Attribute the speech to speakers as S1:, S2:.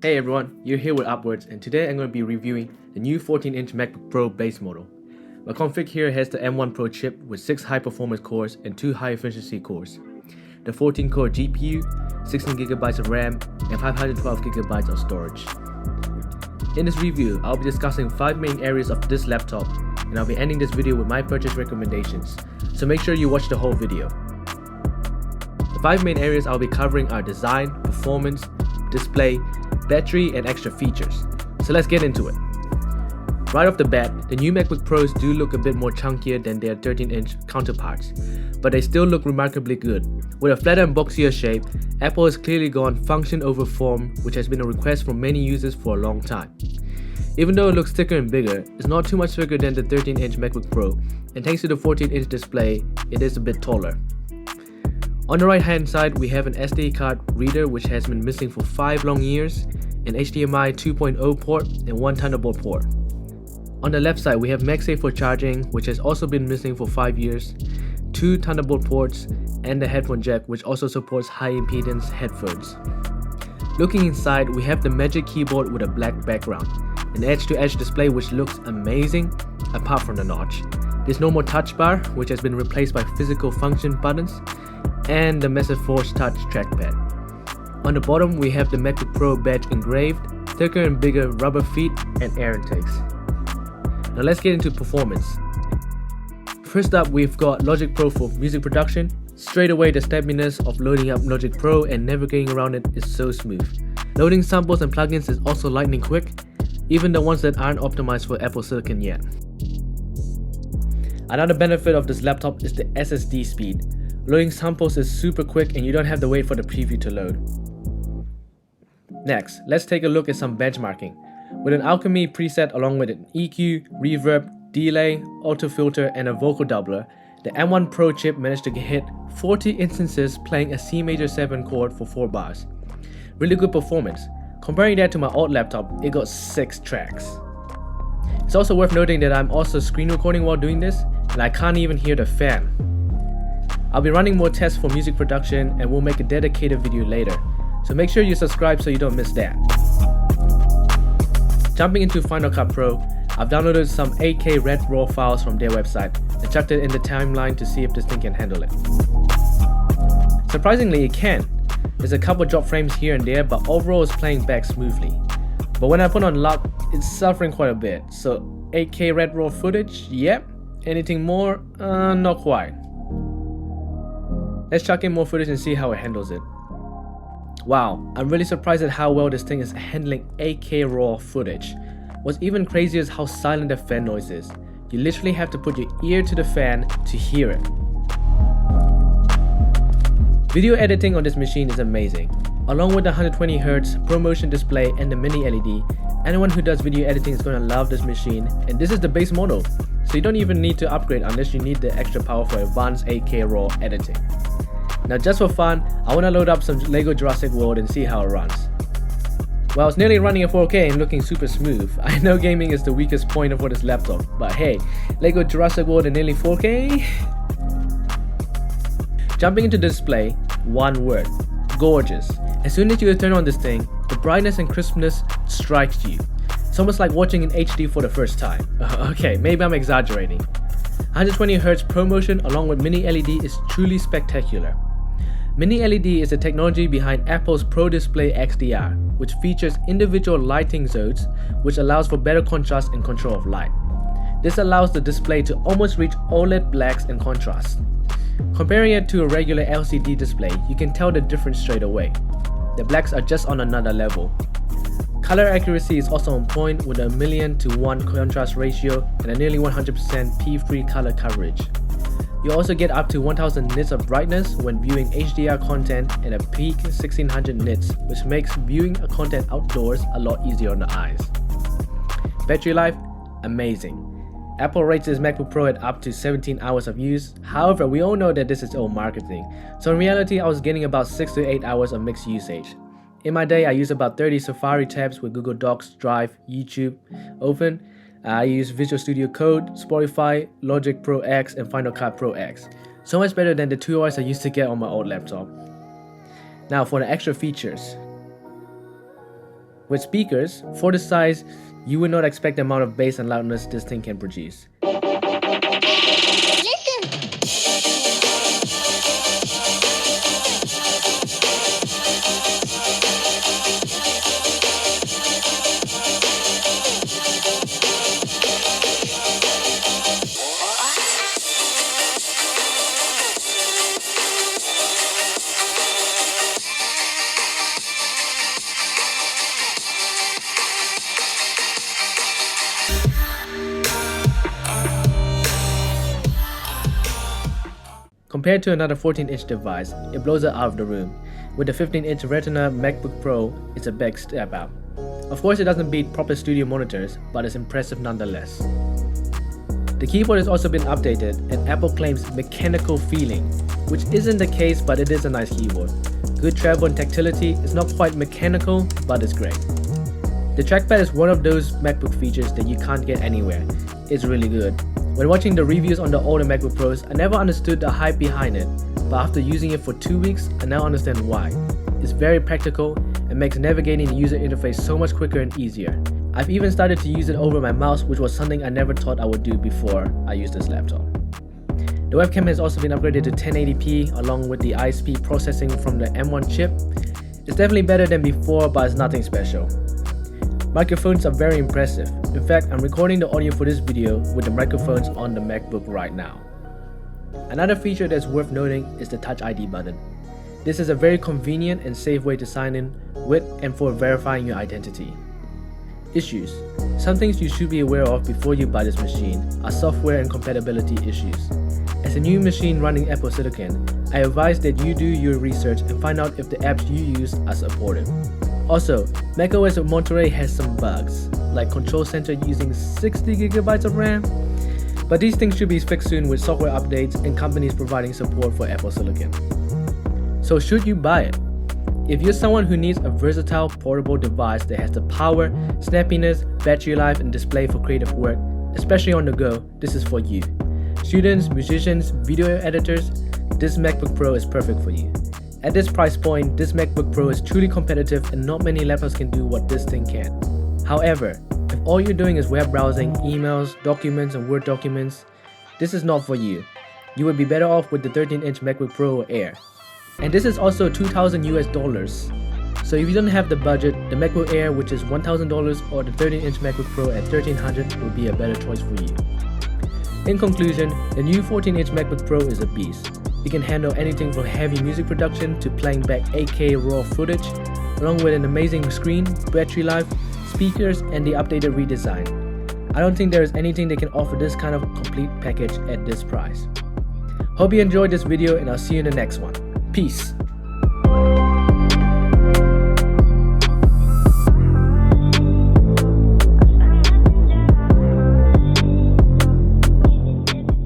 S1: Hey everyone, you're here with Upwards, and today I'm going to be reviewing the new 14-inch MacBook Pro base model. My config here has the M1 Pro chip with 6 high-performance cores and 2 high-efficiency cores. The 14-core GPU, 16GB of RAM, and 512GB of storage. In this review, I'll be discussing 5 main areas of this laptop, and I'll be ending this video with my purchase recommendations, so make sure you watch the whole video. The 5 main areas I'll be covering are design, performance, display, battery, and extra features. So let's get into it. Right off the bat, the new MacBook Pros do look a bit more chunkier than their 13-inch counterparts, but they still look remarkably good. With a flatter and boxier shape, Apple has clearly gone function over form, which has been a request from many users for a long time. Even though it looks thicker and bigger, it's not too much bigger than the 13-inch MacBook Pro, and thanks to the 14-inch display, it is a bit taller. On the right hand side, we have an SD card reader which has been missing for 5 long years, an HDMI 2.0 port, and 1 Thunderbolt port. On the left side, we have MagSafe for charging, which has also been missing for 5 years, 2 Thunderbolt ports, and the headphone jack, which also supports high impedance headphones. Looking inside, we have the Magic Keyboard with a black background, an edge-to-edge display which looks amazing, apart from the notch. There's no more touch bar, which has been replaced by physical function buttons, and the massive Force Touch trackpad. On the bottom, we have the MacBook Pro badge engraved, thicker and bigger rubber feet, and air intakes. Now let's get into performance. First up, we've got Logic Pro for music production. Straight away, the steadiness of loading up Logic Pro and navigating around it is so smooth. Loading samples and plugins is also lightning quick, even the ones that aren't optimized for Apple Silicon yet. Another benefit of this laptop is the SSD speed. Loading samples is super quick and you don't have to wait for the preview to load. Next, let's take a look at some benchmarking. With an Alchemy preset along with an EQ, reverb, delay, auto filter, and a vocal doubler, the M1 Pro chip managed to hit 40 instances playing a C major 7 chord for 4 bars. Really good performance. Comparing that to my old laptop, it got 6 tracks. It's also worth noting that I'm also screen recording while doing this, and I can't even hear the fan. I'll be running more tests for music production and we'll make a dedicated video later, so make sure you subscribe so you don't miss that. Jumping into Final Cut Pro, I've downloaded some 8K red raw files from their website and chucked it in the timeline to see if this thing can handle it. Surprisingly, it can. There's a couple drop frames here and there, but overall it's playing back smoothly. But when I put on lock, it's suffering quite a bit, so 8K red raw footage, yep. Anything more? Not quite. Let's chuck in more footage and see how it handles it. Wow, I'm really surprised at how well this thing is handling 8K raw footage. What's even crazier is how silent the fan noise is. You literally have to put your ear to the fan to hear it. Video editing on this machine is amazing. Along with the 120Hz ProMotion display and the mini LED, anyone who does video editing is going to love this machine, and this is the base model, so you don't even need to upgrade unless you need the extra power for advanced 8K raw editing. Now just for fun, I want to load up some LEGO Jurassic World and see how it runs. Well, it's nearly running at 4K and looking super smooth. I know gaming is the weakest point for this laptop, but hey, LEGO Jurassic World in nearly 4K? Jumping into the display, one word: gorgeous. As soon as you turn on this thing, the brightness and crispness strikes you. It's almost like watching in HD for the first time. Okay, maybe I'm exaggerating. 120Hz ProMotion along with mini LED is truly spectacular. Mini LED is the technology behind Apple's Pro Display XDR, which features individual lighting zones, which allows for better contrast and control of light. This allows the display to almost reach OLED blacks and contrast. Comparing it to a regular LCD display, you can tell the difference straight away. The blacks are just on another level. Color accuracy is also on point with a 1,000,000:1 contrast ratio and a nearly 100% P-free color coverage. You also get up to 1000 nits of brightness when viewing HDR content and a peak 1600 nits, which makes viewing content outdoors a lot easier on the eyes. Battery life, amazing. Apple rates this MacBook Pro at up to 17 hours of use. However, we all know that this is all marketing, so in reality I was getting about 6 to 8 hours of mixed usage. In my day, I use about 30 Safari tabs with Google Docs, Drive, YouTube open. I use Visual Studio Code, Spotify, Logic Pro X, and Final Cut Pro X. So much better than the 2 hours I used to get on my old laptop. Now for the extra features. With speakers, for the size, you would not expect the amount of bass and loudness this thing can produce. Compared to another 14-inch device, it blows it out of the room. With the 15-inch Retina MacBook Pro, it's a big step up. Of course, it doesn't beat proper studio monitors, but it's impressive nonetheless. The keyboard has also been updated, and Apple claims mechanical feeling, which isn't the case, but it is a nice keyboard. Good travel and tactility. It's not quite mechanical, but it's great. The trackpad is one of those MacBook features that you can't get anywhere. It's really good. When watching the reviews on the older MacBook Pros, I never understood the hype behind it, but after using it for 2 weeks, I now understand why. It's very practical and makes navigating the user interface so much quicker and easier. I've even started to use it over my mouse, which was something I never thought I would do before I used this laptop. The webcam has also been upgraded to 1080p along with the ISP processing from the M1 chip. It's definitely better than before, but it's nothing special. Microphones are very impressive. In fact, I'm recording the audio for this video with the microphones on the MacBook right now. Another feature that's worth noting is the Touch ID button. This is a very convenient and safe way to sign in with and for verifying your identity. Issues. Some things you should be aware of before you buy this machine are software and compatibility issues. As a new machine running Apple Silicon, I advise that you do your research and find out if the apps you use are supported. Also, macOS with Monterey has some bugs, like Control Center using 60GB of RAM. But these things should be fixed soon with software updates and companies providing support for Apple Silicon. So should you buy it? If you're someone who needs a versatile portable device that has the power, snappiness, battery life, and display for creative work, especially on the go, this is for you. Students, musicians, video editors, this MacBook Pro is perfect for you. At this price point, this MacBook Pro is truly competitive and not many laptops can do what this thing can. However, if all you're doing is web browsing, emails, documents, and Word documents, this is not for you. You would be better off with the 13-inch MacBook Pro or Air. And this is also $2,000 US. So if you don't have the budget, the MacBook Air, which is $1,000, or the 13-inch MacBook Pro at $1,300 would be a better choice for you. In conclusion, the new 14-inch MacBook Pro is a beast. It can handle anything from heavy music production to playing back 8K raw footage, along with an amazing screen, battery life, speakers, and the updated redesign. I don't think there is anything that can offer this kind of complete package at this price. Hope you enjoyed this video, and I'll see you in the next one. Peace!